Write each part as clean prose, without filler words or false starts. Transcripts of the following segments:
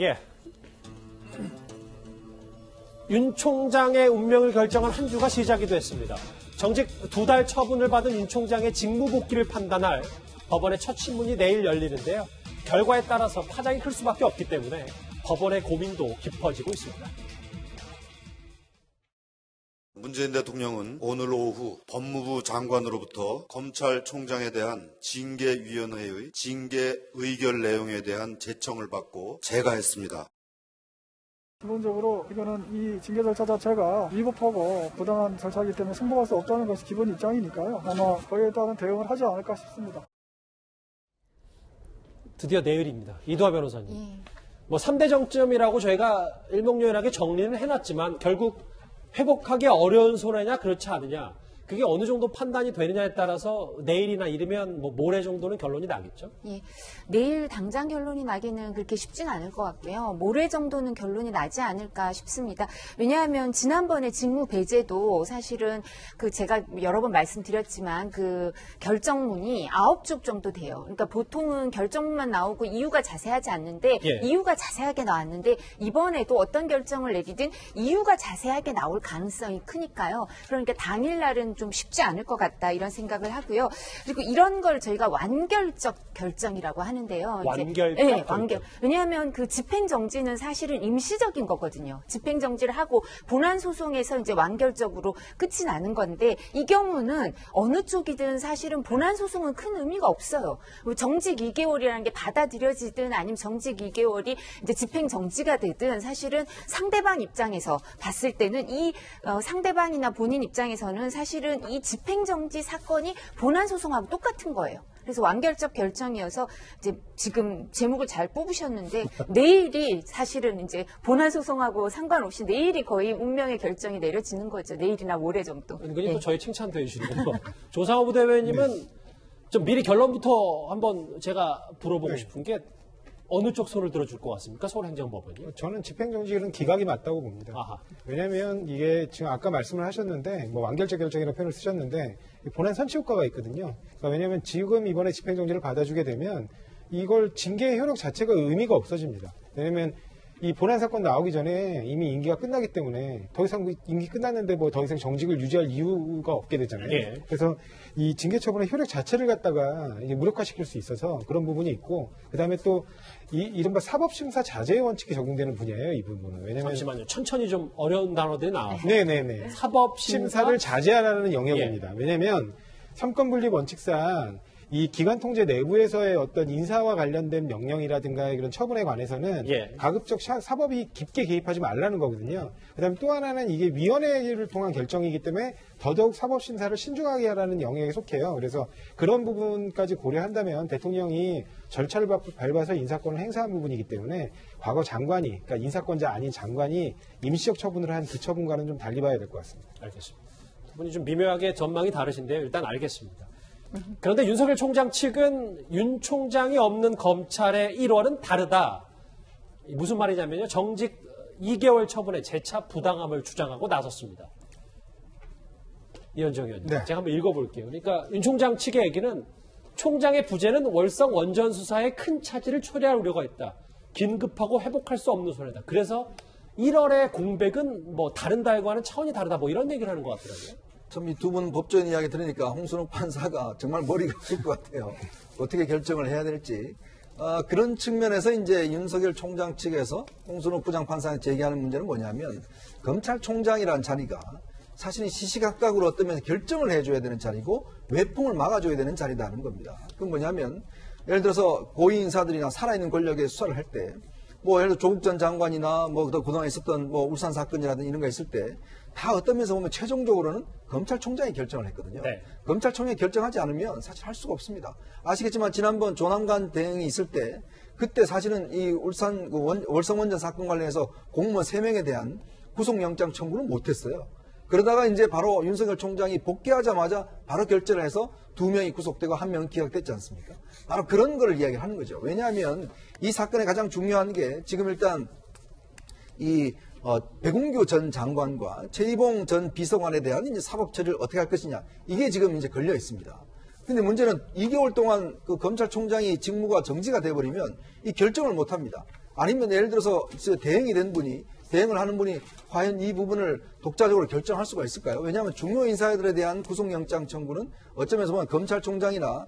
예. 윤 총장의 운명을 결정한 한 주가 시작이 됐습니다. 정직 2달 처분을 받은 윤 총장의 직무 복귀를 판단할 법원의 첫 신문이 내일 열리는데요. 결과에 따라서 파장이 클 수밖에 없기 때문에 법원의 고민도 깊어지고 있습니다. 문재인 대통령은 오늘 오후 법무부 장관으로부터 검찰총장에 대한 징계위원회의 징계 의결 내용에 대한 제청을 받고 제가했습니다. 기본적으로 이거는 이 징계 절차 자체가 위법하고 부당한 절차이기 때문에 승복할 수 없다는 것이 기본 입장이니까요. 아마 거기에 따른 대응을 하지 않을까 싶습니다. 드디어 내일입니다. 이두하 변호사님. 3대 정점이라고 저희가 일목요연하게 정리는 해놨지만 결국 회복하기 어려운 손해냐 그렇지 않느냐. 그게 어느 정도 판단이 되느냐에 따라서 내일이나 이르면 모레 정도는 결론이 나겠죠? 예, 내일 당장 결론이 나기는 그렇게 쉽진 않을 것 같고요. 모레 정도는 결론이 나지 않을까 싶습니다. 왜냐하면 지난번에 직무 배제도 사실은 제가 여러 번 말씀드렸지만 결정문이 9쪽 정도 돼요. 그러니까 보통은 결정문만 나오고 이유가 자세하지 않는데 이유가 자세하게 나왔는데 이번에도 어떤 결정을 내리든 이유가 자세하게 나올 가능성이 크니까요. 그러니까 당일날은 좀 쉽지 않을 것 같다 이런 생각을 하고요. 그리고 이런 걸 저희가 완결적 결정이라고 하는데요. 완결적 네, 완결. 왜냐하면 집행정지는 사실은 임시적인 거거든요. 집행정지를 하고 본안소송에서 이제 완결적으로 끝이 나는 건데 이 경우는 어느 쪽이든 사실은 본안소송은 큰 의미가 없어요. 정직 2개월이라는 게 받아들여지든 아니면 정직 2개월이 이제 집행정지가 되든 사실은 상대방 입장에서 봤을 때는 이 상대방이나 본인 입장에서는 사실은 이 집행정지 사건이 본안소송하고 똑같은 거예요. 그래서 완결적 결정이어서 이제 지금 제목을 잘 뽑으셨는데 내일이 사실은 이제 본안소송하고 상관없이 내일이 거의 운명의 결정이 내려지는 거죠. 내일이나 모레 정도. 은근히 또 저희 칭찬도 해주시네요. 조상호 부대변인님은 좀 미리 결론부터 한번 제가 물어보고 싶은 게 어느 쪽 손을 들어줄 것 같습니까? 서울행정법원이? 저는 집행정지는 기각이 맞다고 봅니다. 아하. 왜냐하면 이게 지금 아까 말씀을 하셨는데 완결적 결정이라는 표현을 쓰셨는데 본안 선취효과가 있거든요. 그러니까 왜냐하면 지금 이번에 집행정지를 받아주게 되면 이걸 징계의 효력 자체가 의미가 없어집니다. 왜냐하면 이 본안 사건 나오기 전에 이미 임기가 끝나기 때문에 더 이상 임기 끝났는데 더 이상 정직을 유지할 이유가 없게 되잖아요. 예. 그래서 이 징계 처분의 효력 자체를 갖다가 이제 무력화시킬 수 있어서 그런 부분이 있고, 그다음에 또 이른바 사법심사 자제의 원칙이 적용되는 분야예요, 이 부분은. 왜냐면 잠시만요. 천천히 좀 어려운 단어들이 나와서. 네네네. 사법심사를 자제하라는 영역입니다. 왜냐면 삼권분립 원칙상 이 기관 통제 내부에서의 어떤 인사와 관련된 명령이라든가 그런 처분에 관해서는 가급적 사법이 깊게 개입하지 말라는 거거든요. 그다음에 또 하나는 이게 위원회를 통한 결정이기 때문에 더더욱 사법심사를 신중하게 하라는 영역에 속해요. 그래서 그런 부분까지 고려한다면 대통령이 절차를 밟아서 인사권을 행사한 부분이기 때문에 과거 장관이, 그러니까 인사권자 아닌 장관이 임시적 처분을 한 그 처분과는 좀 달리 봐야 될 것 같습니다. 알겠습니다. 두 분이 좀 미묘하게 전망이 다르신데요. 일단 알겠습니다. 그런데 윤석열 총장 측은 윤 총장이 없는 검찰의 1월은 다르다. 무슨 말이냐면요. 정직 2개월 처분의 재차 부당함을 주장하고 나섰습니다. 이현정 의원님. 네. 제가 한번 읽어볼게요. 그러니까 윤 총장 측의 얘기는 총장의 부재는 월성 원전 수사에 큰 차질을 초래할 우려가 있다. 긴급하고 회복할 수 없는 손해다. 그래서 1월의 공백은 다른 달과는 차원이 다르다. 이런 얘기를 하는 것 같더라고요. 참 이 두 분 법조인 이야기 들으니까 홍순욱 판사가 정말 머리가 아플 것 같아요. 어떻게 결정을 해야 될지. 그런 측면에서 이제 윤석열 총장 측에서 홍순욱 부장판사한테 제기하는 문제는 뭐냐면 검찰총장이라는 자리가 사실은 시시각각으로 어떤 면에서 결정을 해줘야 되는 자리고 외풍을 막아줘야 되는 자리다는 겁니다. 그건 뭐냐면 예를 들어서 고위 인사들이나 살아있는 권력의 수사를 할 때 예를 들어 조국 전 장관이나 그동안 있었던 울산 사건이라든지 이런 거 있을 때 다 어떤 면에서 보면 최종적으로는 검찰총장이 결정을 했거든요. 네. 검찰총장이 결정하지 않으면 사실 할 수가 없습니다. 아시겠지만 지난번 조남관 대응이 있을 때 그때 사실은 이 울산 월성원전 사건 관련해서 공무원 3명에 대한 구속영장 청구를 못했어요. 그러다가 이제 바로 윤석열 총장이 복귀하자마자 바로 결재를 해서 2명이 구속되고 1명은 기각됐지 않습니까? 바로 그런 걸 이야기하는 거죠. 왜냐하면 이 사건의 가장 중요한 게 지금 일단 백운규 전 장관과 최이봉 전 비서관에 대한 이제 사법 처리를 어떻게 할 것이냐, 이게 지금 이제 걸려 있습니다. 근데 문제는 2개월 동안 그 검찰총장이 직무가 정지가 돼버리면 이 결정을 못 합니다. 아니면 예를 들어서 대행이 된 분이, 대행을 하는 분이 과연 이 부분을 독자적으로 결정할 수가 있을까요? 왜냐하면 중요 인사들에 대한 구속영장 청구는 어쩌면서 보면 검찰총장이나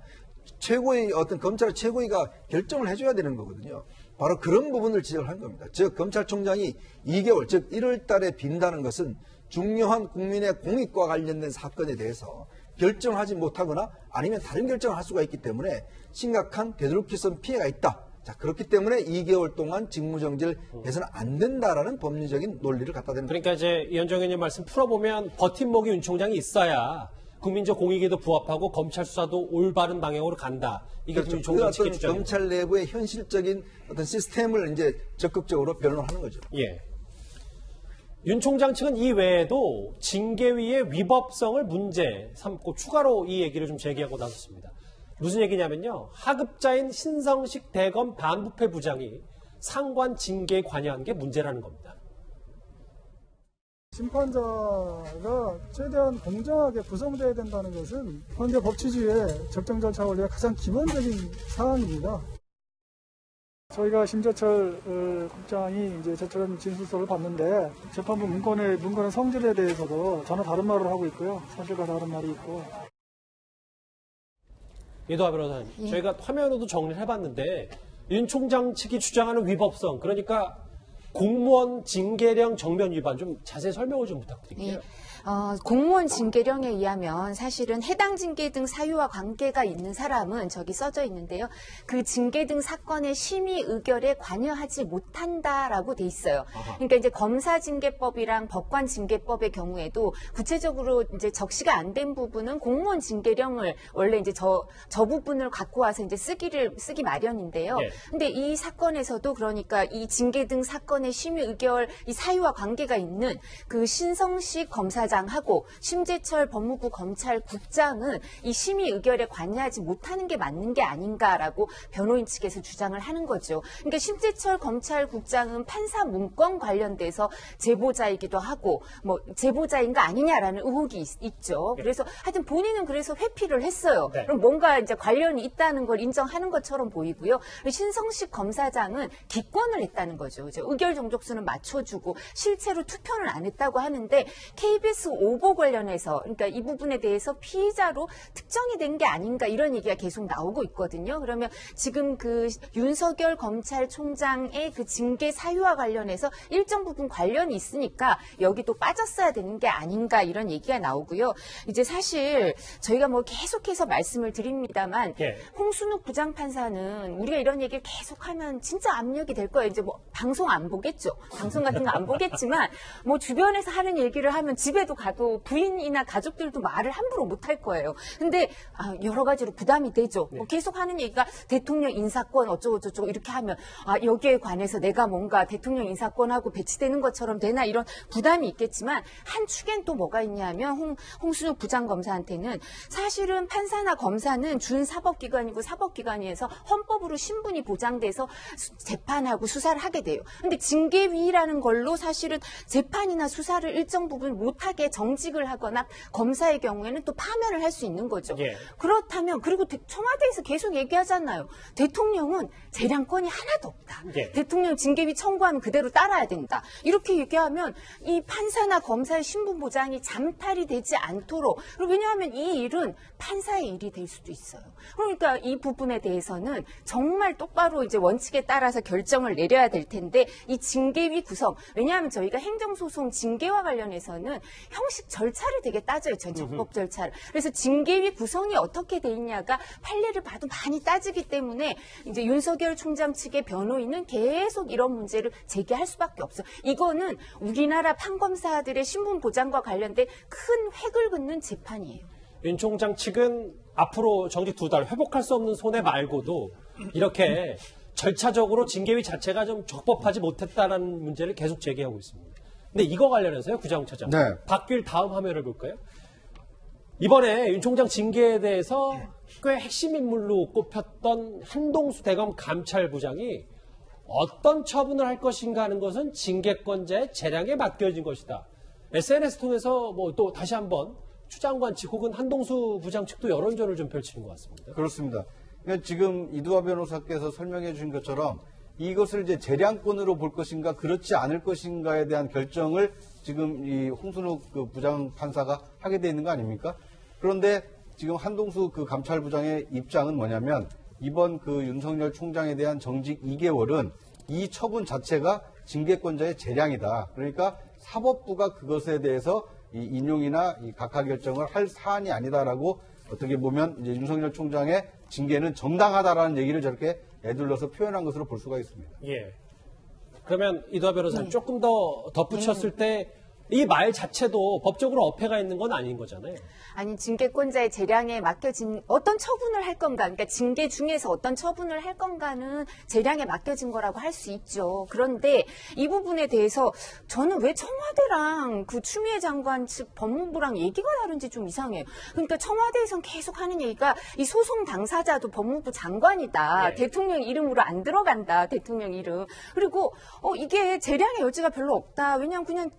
최고의 어떤 검찰 최고위가 결정을 해줘야 되는 거거든요. 바로 그런 부분을 지적을 한 겁니다. 즉 검찰총장이 2개월, 즉 1월 달에 빈다는 것은 중요한 국민의 공익과 관련된 사건에 대해서 결정하지 못하거나 아니면 다른 결정을 할 수가 있기 때문에 심각한 되돌이킬성 피해가 있다. 자, 그렇기 때문에 2개월 동안 직무정지를 해서는 안 된다라는 법리적인 논리를 갖다 대는 그러니까 이제 이현정 의원님 말씀 풀어보면 버팀목이 윤 총장이 있어야 국민적 공익에도 부합하고 검찰 수사도 올바른 방향으로 간다. 이게 그렇죠. 윤 총장 측의 어떤 주장입니다. 검찰 내부의 현실적인 어떤 시스템을 이제 적극적으로 변론하는 거죠. 예. 윤 총장 측은 이 외에도 징계위의 위법성을 문제 삼고 추가로 이 얘기를 좀 제기하고 나섰습니다. 무슨 얘기냐면요. 하급자인 신성식 대검 반부패 부장이 상관 징계에 관여한 게 문제라는 겁니다. 심판자가 최대한 공정하게 구성돼야 된다는 것은 현대 법치주의의 적정 절차 원리의 가장 기본적인 사항입니다. 저희가 심재철 국장이 이제 저처럼 진술서를 봤는데 재판부 문건의 성질에 대해서도 전혀 다른 말을 하고 있고요. 사실과 다른 말이 있고. 이도하 변호사님, 저희가 화면으로도 정리를 해봤는데 윤 총장 측이 주장하는 위법성, 그러니까 공무원 징계령 정면 위반 좀 자세히 설명을 좀 부탁드릴게요. 공무원 징계령에 의하면 사실은 해당 징계 등 사유와 관계가 있는 사람은 저기 써져 있는데요. 그 징계 등 사건의 심의 의결에 관여하지 못한다라고 돼 있어요. 그러니까 이제 검사징계법이랑 법관징계법의 경우에도 구체적으로 이제 적시가 안 된 부분은 공무원 징계령을 원래 이제 저 부분을 갖고 와서 이제 쓰기 마련인데요. 네. 근데 이 사건에서도 그러니까 이 징계 등 사건의 심의 의결 이 사유와 관계가 있는 그 신성식 검사장 하고 심재철 법무부 검찰국장은 이 심의 의결에 관여하지 못하는 게 맞는 게 아닌가라고 변호인 측에서 주장을 하는 거죠. 그러니까 심재철 검찰국장은 판사 문건 관련돼서 제보자이기도 하고 뭐 제보자인가 아니냐라는 의혹이 있죠. 그래서 하여튼 본인은 그래서 회피를 했어요. 네. 그럼 뭔가 이제 관련이 있다는 걸 인정하는 것처럼 보이고요. 신성식 검사장은 기권을 했다는 거죠. 이제 의결 정족수는 맞춰주고 실제로 투표는 안 했다고 하는데 KBS 오보 관련해서 그러니까 이 부분에 대해서 피의자로 특정이 된 게 아닌가 이런 얘기가 계속 나오고 있거든요. 그러면 지금 그 윤석열 검찰총장의 그 징계 사유와 관련해서 일정 부분 관련이 있으니까 여기도 빠졌어야 되는 게 아닌가 이런 얘기가 나오고요. 이제 사실 저희가 뭐 계속해서 말씀을 드립니다만 홍순욱 부장판사는 우리가 이런 얘기를 계속하면 진짜 압력이 될 거예요. 이제 뭐 방송 안 보겠죠. 방송 같은 거 안 보겠지만 뭐 주변에서 하는 얘기를 하면 집에도 가도 부인이나 가족들도 말을 함부로 못 할 거예요. 근데 여러 가지로 부담이 되죠. 뭐 계속 하는 얘기가 대통령 인사권 어쩌고저쩌고 이렇게 하면 여기에 관해서 내가 뭔가 대통령 인사권하고 배치되는 것처럼 되나 이런 부담이 있겠지만 한 축엔 또 뭐가 있냐면 홍순욱 부장검사한테는 사실은 판사나 검사는 준사법기관이고 사법기관에서 헌법으로 신분이 보장돼서 재판하고 수사를 하게 돼요. 근데 징계위라는 걸로 사실은 재판이나 수사를 일정 부분 못하게 정직을 하거나 검사의 경우에는 또 파면을 할 수 있는 거죠. 그렇다면 그리고 청와대에서 계속 얘기하잖아요. 대통령은 재량권이 하나도 없다. 대통령 징계위 청구하면 그대로 따라야 된다. 이렇게 얘기하면 이 판사나 검사의 신분 보장이 잠탈이 되지 않도록 왜냐하면 이 일은 판사의 일이 될 수도 있어요. 그러니까 이 부분에 대해서는 정말 똑바로 이제 원칙에 따라서 결정을 내려야 될 텐데 이 징계위 구성 왜냐하면 저희가 행정소송 징계와 관련해서는 형식 절차를 되게 따져요. 전적법 절차를. 그래서 징계위 구성이 어떻게 돼 있냐가 판례를 봐도 많이 따지기 때문에 이제 윤석열 총장 측의 변호인은 계속 이런 문제를 제기할 수밖에 없어요. 이거는 우리나라 판검사들의 신분 보장과 관련된 큰 획을 긋는 재판이에요. 윤 총장 측은 앞으로 정직 2달 회복할 수 없는 손해 말고도 이렇게 절차적으로 징계위 자체가 좀 적법하지 못했다는 문제를 계속 제기하고 있습니다. 근데 이거 관련해서요, 구자홍 차장. 바뀔 다음 화면을 볼까요? 이번에 윤 총장 징계에 대해서 꽤 핵심 인물로 꼽혔던 한동수 대검 감찰부장이 어떤 처분을 할 것인가 하는 것은 징계권자의 재량에 맡겨진 것이다. SNS 통해서 뭐 또 다시 한번 추 장관 측 혹은 한동수 부장 측도 여론전을 좀 펼치는 것 같습니다. 그렇습니다. 그러니까 지금 이두하 변호사께서 설명해 주신 것처럼 이것을 이제 재량권으로 볼 것인가 그렇지 않을 것인가에 대한 결정을 지금 이 홍순욱 그 부장판사가 하게 돼 있는 거 아닙니까? 그런데 지금 한동수 그 감찰부장의 입장은 뭐냐면 이번 그 윤석열 총장에 대한 정직 2개월은 이 처분 자체가 징계권자의 재량이다. 그러니까 사법부가 그것에 대해서 이 인용이나 이 각하 결정을 할 사안이 아니다라고 어떻게 보면 이제 윤석열 총장의 징계는 정당하다라는 얘기를 저렇게 애둘러서 표현한 것으로 볼 수가 있습니다. 예. 그러면 이도하 변호사님 조금 더 덧붙였을 때 이 말 자체도 법적으로 어폐가 있는 건 아닌 거잖아요. 아니, 징계권자의 재량에 맡겨진 어떤 처분을 할 건가, 그러니까 징계 중에서 어떤 처분을 할 건가는 재량에 맡겨진 거라고 할 수 있죠. 그런데 이 부분에 대해서 저는 왜 청와대랑 그 추미애 장관 측 법무부랑 얘기가 다른지 좀 이상해요. 그러니까 청와대에선 계속 하는 얘기가 이 소송 당사자도 법무부 장관이다. 네. 대통령 이름으로 안 들어간다. 대통령 이름. 그리고 이게 재량의 여지가 별로 없다. 왜냐하면 그냥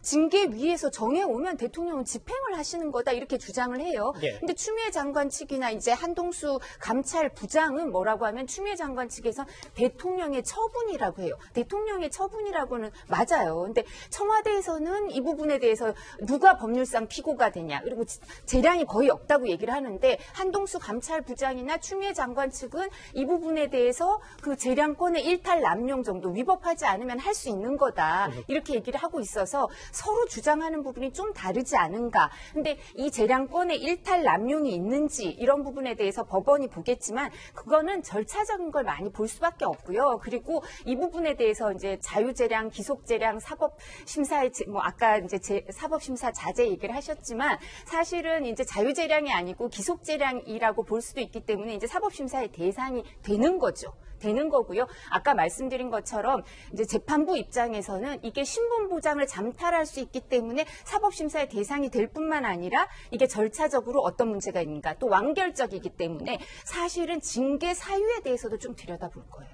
징계위에서 정해오면 대통령은 집행을 하시는 거다 이렇게 주장을 해요. 근데 추미애 장관 측이나 이제 한동수 감찰부장은 뭐라고 하면 추미애 장관 측에서 대통령의 처분이라고 해요. 대통령의 처분이라고는 맞아요. 근데 청와대에서는 이 부분에 대해서 누가 법률상 피고가 되냐 그리고 재량이 거의 없다고 얘기를 하는데 한동수 감찰부장이나 추미애 장관 측은 이 부분에 대해서 그 재량권의 일탈 남용 정도 위법하지 않으면 할 수 있는 거다 이렇게 얘기를 하고 있어서 서로 주장하는 부분이 좀 다르지 않은가. 근데 이 재량권의 일탈 남용이 있는지 이런 부분에 대해서 법원이 보겠지만 그거는 절차적인 걸 많이 볼 수밖에 없고요. 그리고 이 부분에 대해서 이제 자유재량, 기속재량, 사법심사의 뭐 아까 이제 사법심사 자제 얘기를 하셨지만 사실은 이제 자유재량이 아니고 기속재량이라고 볼 수도 있기 때문에 이제 사법심사의 대상이 되는 거죠. 되는 거고요. 아까 말씀드린 것처럼 이제 재판부 입장에서는 이게 신분 보장을 잠탈할 수 있기 때문에 사법심사의 대상이 될 뿐만 아니라 이게 절차적으로 어떤 문제가 있는가 또 완결적이기 때문에 사실은 징계 사유에 대해서도 좀 들여다볼 거예요.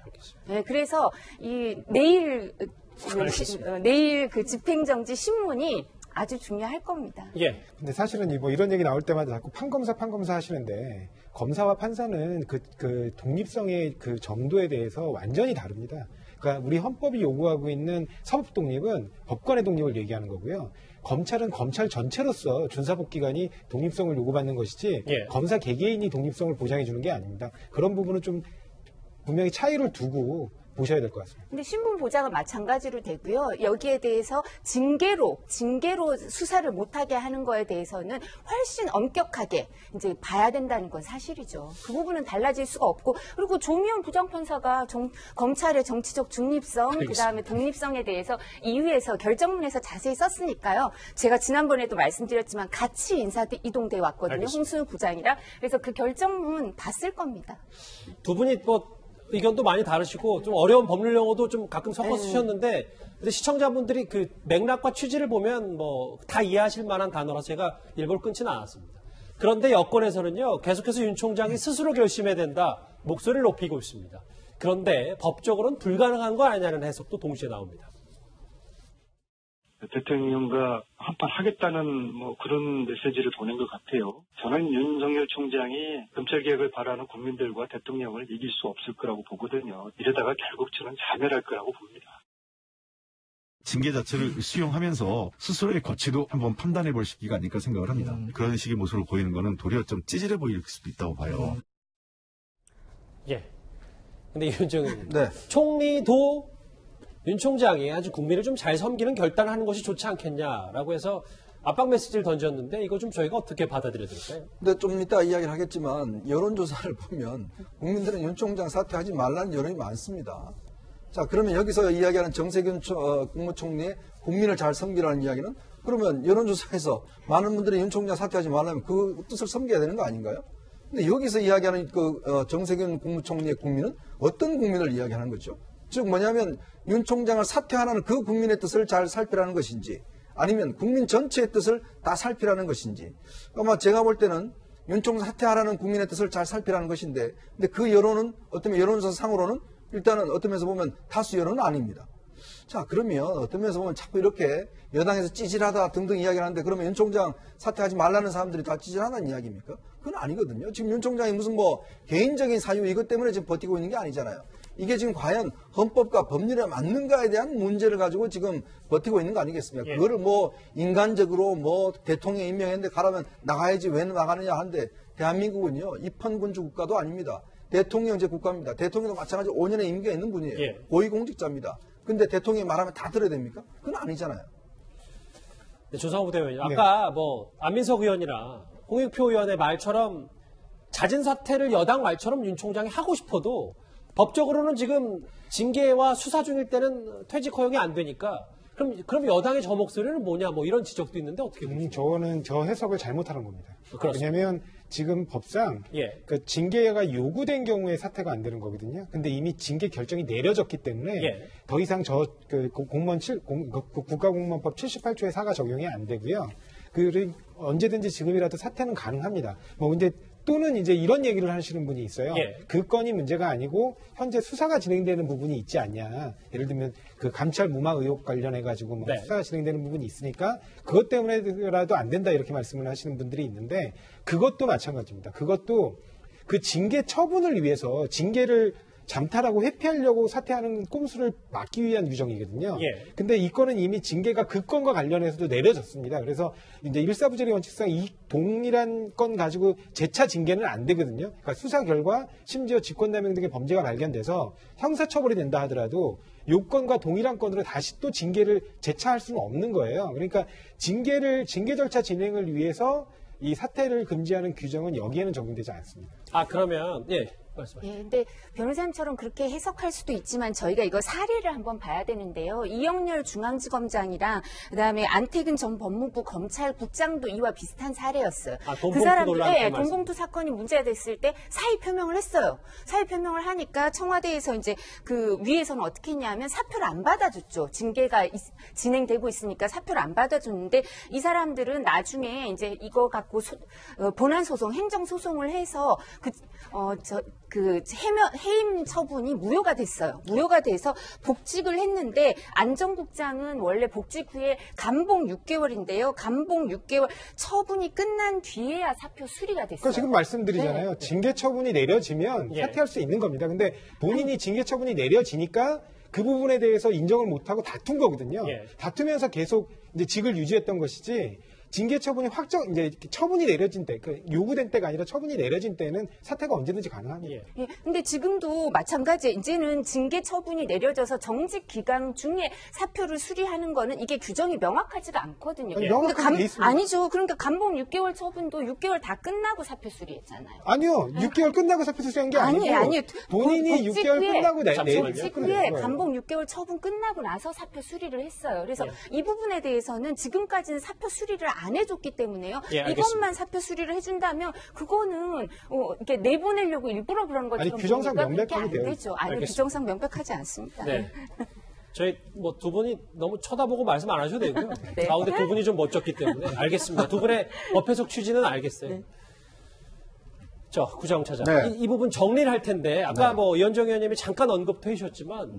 네, 그래서 이 내일 그 집행정지 신문이 아주 중요할 겁니다. 예. 근데 사실은 뭐 이런 얘기 나올 때마다 자꾸 판검사 하시는데 검사와 판사는 그 독립성의 그 정도에 대해서 완전히 다릅니다. 그러니까 우리 헌법이 요구하고 있는 사법 독립은 법관의 독립을 얘기하는 거고요. 검찰은 검찰 전체로서 준사법기관이 독립성을 요구받는 것이지 검사 개개인이 독립성을 보장해 주는 게 아닙니다. 그런 부분은 좀 분명히 차이를 두고 보셔야 될 것 같습니다. 근데 신분 보장은 마찬가지로 되고요. 여기에 대해서 징계로 수사를 못하게 하는 거에 대해서는 훨씬 엄격하게 이제 봐야 된다는 건 사실이죠. 그 부분은 달라질 수가 없고 그리고 조미연 부장판사가 검찰의 정치적 중립성 그다음에 독립성에 대해서 이유에서 결정문에서 자세히 썼으니까요. 제가 지난번에도 말씀드렸지만 같이 인사 이동돼 왔거든요. 알겠습니다. 홍순욱 부장이랑. 그래서 그 결정문 봤을 겁니다. 두 분이 뭐 의견도 많이 다르시고 좀 어려운 법률 용어도 좀 가끔 섞어 쓰셨는데 근데 시청자분들이 그 맥락과 취지를 보면 뭐 다 이해하실 만한 단어라 제가 일부러 끊지는 않았습니다. 그런데 여권에서는요 계속해서 윤 총장이 스스로 결심해야 된다 목소리를 높이고 있습니다. 그런데 법적으로는 불가능한 거 아니냐는 해석도 동시에 나옵니다. 대통령과 한판하겠다는 뭐 그런 메시지를 보낸 것 같아요. 저는 윤석열 총장이 검찰개혁을 바라는 국민들과 대통령을 이길 수 없을 거라고 보거든요. 이러다가 결국 저는 자멸할 거라고 봅니다. 징계 자체를 수용하면서 스스로의 거취도 한번 판단해 볼 시기가 아닐까 생각을 합니다. 그런 식의 모습을 보이는 거는 도리어 좀 찌질해 보일 수도 있다고 봐요. 예. 근데 이윤정은 총리도 윤 총장이 아주 국민을 좀 잘 섬기는 결단을 하는 것이 좋지 않겠냐라고 해서 압박 메시지를 던졌는데 이거 좀 저희가 어떻게 받아들여야 될까요? 근데 좀 이따 이야기를 하겠지만 여론조사를 보면 국민들은 윤 총장 사퇴하지 말라는 여론이 많습니다. 자, 그러면 여기서 이야기하는 정세균 국무총리의 국민을 잘 섬기라는 이야기는 그러면 여론조사에서 많은 분들이 윤 총장 사퇴하지 말라면 그 뜻을 섬겨야 되는 거 아닌가요? 근데 여기서 이야기하는 정세균 국무총리의 국민은 어떤 국민을 이야기하는 거죠? 즉 뭐냐면 윤 총장을 사퇴하라는 그 국민의 뜻을 잘 살피라는 것인지 아니면 국민 전체의 뜻을 다 살피라는 것인지 아마 제가 볼 때는 윤 총장 사퇴하라는 국민의 뜻을 잘 살피라는 것인데 근데 그 여론은 어떤 여론조사 상으로는 일단은 어떤 면에서 보면 다수 여론은 아닙니다. 자, 그러면 어떤 면에서 보면 자꾸 이렇게 여당에서 찌질하다 등등 이야기를 하는데 그러면 윤 총장 사퇴하지 말라는 사람들이 다 찌질하다는 이야기입니까? 그건 아니거든요. 지금 윤 총장이 무슨 뭐 개인적인 사유 이것 때문에 지금 버티고 있는 게 아니잖아요. 이게 지금 과연 헌법과 법률에 맞는가에 대한 문제를 가지고 지금 버티고 있는 거 아니겠습니까? 예. 그거를 뭐 인간적으로 뭐 대통령 임명했는데 가라면 나가야지 왜 나가느냐 하는데 대한민국은요 입헌군주 국가도 아닙니다. 대통령제 국가입니다. 대통령도 마찬가지로 5년의 임기가 있는 분이에요. 예. 고위공직자입니다. 근데 대통령이 말하면 다 들어야 됩니까? 그건 아니잖아요. 네, 조상우 대변인. 아까 뭐 안민석 의원이나 홍익표 의원의 말처럼 잦은 사퇴를 여당 말처럼 윤 총장이 하고 싶어도 법적으로는 지금 징계와 수사 중일 때는 퇴직 허용이 안 되니까 그럼 여당의 저 목소리는 뭐냐 뭐 이런 지적도 있는데 어떻게 보세요? 저는 저 해석을 잘못하는 겁니다. 왜냐하면 지금 법상 예. 그 징계가 요구된 경우에 사퇴가 안 되는 거거든요. 근데 이미 징계 결정이 내려졌기 때문에 예. 더 이상 국가공무원법 78조의 사가 적용이 안 되고요. 언제든지 지금이라도 사퇴는 가능합니다. 근데 또는 이제 이런 얘기를 하시는 분이 있어요. 예. 그 건이 문제가 아니고 현재 수사가 진행되는 부분이 있지 않냐. 예를 들면 그 감찰 무마 의혹 관련해 가지고 네. 수사가 진행되는 부분이 있으니까 그것 때문에라도 안 된다 이렇게 말씀을 하시는 분들이 있는데 그것도 마찬가지입니다. 그것도 그 징계 처분을 위해서 징계를 잠탈하고 회피하려고 사퇴하는 꼼수를 막기 위한 규정이거든요. 예. 근데 이 건은 이미 징계가 그 건과 관련해서도 내려졌습니다. 그래서 이제 일사부재리 원칙상 이 동일한 건 가지고 재차 징계는 안 되거든요. 그러니까 수사 결과 심지어 직권남용 등의 범죄가 발견돼서 형사처벌이 된다 하더라도 요건과 동일한 건으로 다시 또 징계를 재차할 수는 없는 거예요. 그러니까 징계 절차 진행을 위해서 이 사퇴를 금지하는 규정은 여기에는 적용되지 않습니다. 그러면 말씀하세요. 예, 근데 변호사님처럼 그렇게 해석할 수도 있지만 저희가 이거 사례를 한번 봐야 되는데요. 이영렬 중앙지검장이랑 그다음에 안태근 전 법무부 검찰국장도 이와 비슷한 사례였어요. 돈봉투 그 사람들, 논란 돈봉투 사건이 문제가 됐을 때 사의 표명을 했어요. 사의 표명을 하니까 청와대에서 이제 그 위에서는 어떻게 했냐면 사표를 안 받아줬죠. 징계가 진행되고 있으니까 사표를 안 받아줬는데 이 사람들은 나중에 이제 이거 갖고 본안 소송, 행정 소송을 해서 해임 처분이 무효가 됐어요. 무효가 돼서 복직을 했는데 안전국장은 원래 복직 후에 감봉 6개월인데요. 감봉 6개월 처분이 끝난 뒤에야 사표 수리가 됐어요. 그러니까 지금 말씀드리잖아요. 네. 징계 처분이 내려지면 사퇴할 수 있는 겁니다. 근데 본인이 징계 처분이 내려지니까 그 부분에 대해서 인정을 못하고 다툰 거거든요. 다투면서 계속 이제 직을 유지했던 것이지. 징계 처분이 이제 처분이 내려진 때, 요구된 때가 아니라 처분이 내려진 때는 사퇴가 언제든지 가능합니다. 예. 근데 지금도 마찬가지예요. 이제는 징계 처분이 내려져서 정직 기간 중에 사표를 수리하는 거는 이게 규정이 명확하지가 않거든요. 명확하게 돼 있습니다. 아니죠. 그러니까 감봉 6개월 처분도 6개월 다 끝나고 사표 수리했잖아요. 아니요. 6개월 끝나고 사표 수리한 게 아니고 아니요. 본인이 6개월 끝나고 복직 후에 감봉 6개월 처분 끝나고 나서 사표 수리를 했어요. 그래서 이 부분에 대해서는 지금까지는 사표 수리를 안 해줬기 때문에요. 이것만 사표 수리를 해준다면 그거는 이렇게 내보내려고 일부러 그런 것처럼 규정상 명백하게 되어 있죠. 아니 규정상 명백하지 않습니다. 네. 저희 두 분이 너무 쳐다보고 말씀 안 하셔도 되고요. 네. 가운데 두 분이 좀 멋졌기 때문에 알겠습니다. 두 분의 법 해석 취지는 알겠어요. 네. 구정 차장. 네. 이 부분 정리를 할 텐데 아까 이현정 의원님이 잠깐 언급해 주셨지만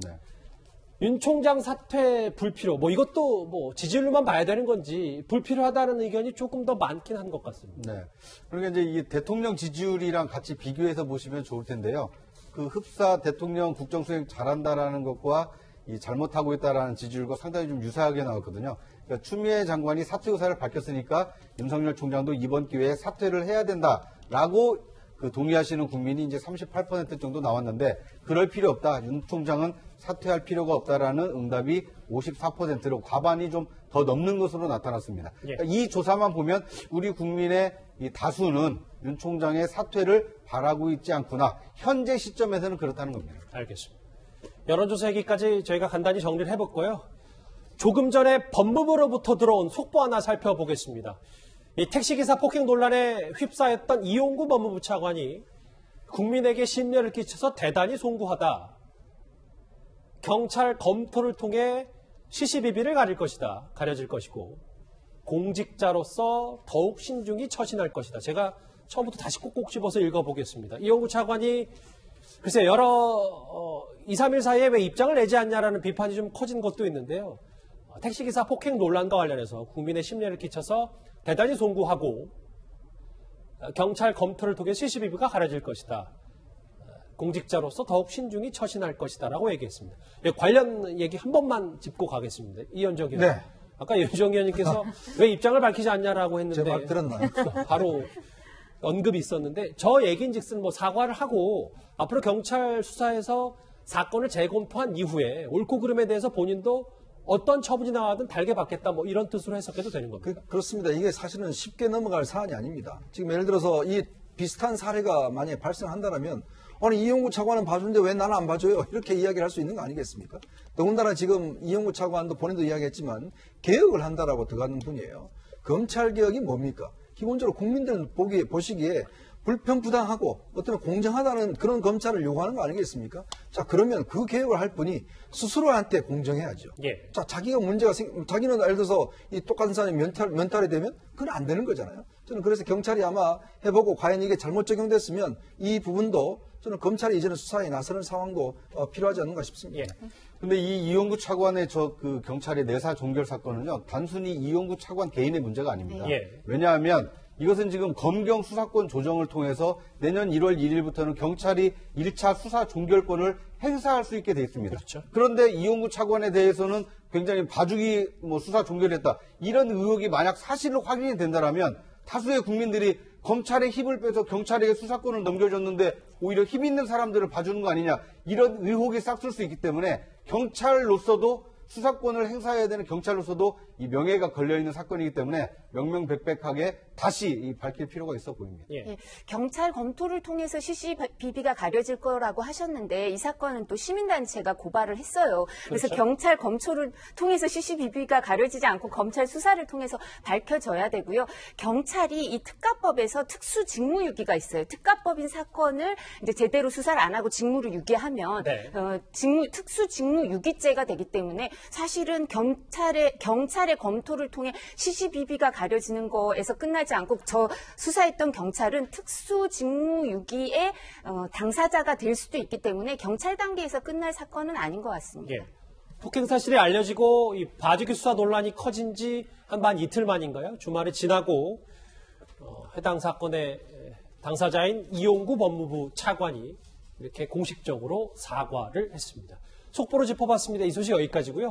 윤 총장 사퇴 불필요, 이것도 지지율만 봐야 되는 건지 불필요하다는 의견이 조금 더 많긴 한 것 같습니다. 네. 그러니까 이제 이 대통령 지지율이랑 같이 비교해서 보시면 좋을 텐데요. 그 흡사 대통령 국정수행 잘한다라는 것과 이 잘못하고 있다라는 지지율과 상당히 좀 유사하게 나왔거든요. 그러니까 추미애 장관이 사퇴 의사를 밝혔으니까 윤석열 총장도 이번 기회에 사퇴를 해야 된다라고 동의하시는 국민이 이제 38% 정도 나왔는데 그럴 필요 없다. 윤 총장은 사퇴할 필요가 없다라는 응답이 54%로 과반이 좀 더 넘는 것으로 나타났습니다. 그러니까 이 조사만 보면 우리 국민의 이 다수는 윤 총장의 사퇴를 바라고 있지 않구나. 현재 시점에서는 그렇다는 겁니다. 알겠습니다. 여론조사 얘기까지 저희가 간단히 정리를 해봤고요. 조금 전에 법무부로부터 들어온 속보 하나 살펴보겠습니다. 이 택시기사 폭행 논란에 휩싸였던 이용구 법무부 차관이 국민에게 심려를 끼쳐서 대단히 송구하다. 경찰 검토를 통해 시시비비를 가려질 것이고 공직자로서 더욱 신중히 처신할 것이다. 제가 처음부터 다시 꼭꼭 집어서 읽어보겠습니다. 이용구 차관이 글쎄 2, 3일 사이에 왜 입장을 내지 않냐라는 비판이 좀 커진 것도 있는데요. 택시기사 폭행 논란과 관련해서 국민의 심려를 끼쳐서 대단히 송구하고 경찰 검토를 통해 시시비비가 가려질 것이다. 공직자로서 더욱 신중히 처신할 것이다라고 얘기했습니다. 관련 얘기 한 번만 짚고 가겠습니다. 이현정 의원. 네. 아까 이현정 의원님께서 왜 입장을 밝히지 않냐라고 했는데 제 말 들었나요? 바로 언급이 있었는데 저 얘기인즉슨 뭐 사과를 하고 앞으로 경찰 수사에서 사건을 재검토한 이후에 옳고 그름에 대해서 본인도 어떤 처분이 나와든 달게 받겠다 뭐 이런 뜻으로 해석해도 되는 겁니다. 그렇습니다. 이게 사실은 쉽게 넘어갈 사안이 아닙니다. 지금 예를 들어서 이 비슷한 사례가 만약에 발생한다면 아니 이용구 차관은 봐주는데 왜 나는 안 봐줘요? 이렇게 이야기를 할 수 있는 거 아니겠습니까? 더군다나 지금 이용구 차관도 본인도 이야기했지만 개혁을 한다라고 들어가는 분이에요. 검찰개혁이 뭡니까? 기본적으로 국민들 보시기에 불편부당하고 어쩌면 공정하다는 그런 검찰을 요구하는 거 아니겠습니까? 자, 그러면 그 개혁을 할 분이 스스로한테 공정해야죠. 예. 자, 자기가 문제가 자기는 예를 들어서 이 똑같은 사람이 면탈이 되면 그건 안 되는 거잖아요. 저는 그래서 경찰이 아마 해보고 과연 이게 잘못 적용됐으면 이 부분도 저는 검찰이 이제는 수사에 나서는 상황도 필요하지 않는가 싶습니다. 예. 근데 이 이용구 차관의 그 경찰의 내사 종결 사건은요, 단순히 이용구 차관 개인의 문제가 아닙니다. 예. 왜냐하면 이것은 지금 검경 수사권 조정을 통해서 내년 1월 1일부터는 경찰이 1차 수사 종결권을 행사할 수 있게 돼 있습니다. 그렇죠. 그런데 이용구 차관에 대해서는 굉장히 봐주기 수사 종결했다. 이런 의혹이 만약 사실로 확인이 된다면 다수의 국민들이 검찰의 힘을 빼서 경찰에게 수사권을 넘겨줬는데 오히려 힘 있는 사람들을 봐주는 거 아니냐. 이런 의혹이 싹쓸 수 있기 때문에 경찰로서도 수사권을 행사해야 되는 경찰로서도 이 명예가 걸려있는 사건이기 때문에 명명백백하게 다시 밝힐 필요가 있어 보입니다. 예. 경찰 검토를 통해서 CCBB가 가려질 거라고 하셨는데 이 사건은 또 시민단체가 고발을 했어요. 그래서 그렇죠. 경찰 검토를 통해서 CCBB가 가려지지 않고 검찰 수사를 통해서 밝혀져야 되고요. 경찰이 이 특가법에서 특수직무유기가 있어요. 특가법인 사건을 이제 제대로 수사를 안 하고 직무를 유기하면 네. 특수직무유기죄가 되기 때문에 사실은 경찰의 검토를 통해 CCBB가 가려지는 거에서 끝나지 않고 저 수사했던 경찰은 특수직무유기의 당사자가 될 수도 있기 때문에 경찰 단계에서 끝날 사건은 아닌 것 같습니다. 예. 폭행 사실이 알려지고 이 봐주기 수사 논란이 커진 지 한 이틀 만인가요? 주말이 지나고 해당 사건의 당사자인 이용구 법무부 차관이 이렇게 공식적으로 사과를 했습니다. 속보로 짚어봤습니다. 이 소식 여기까지고요.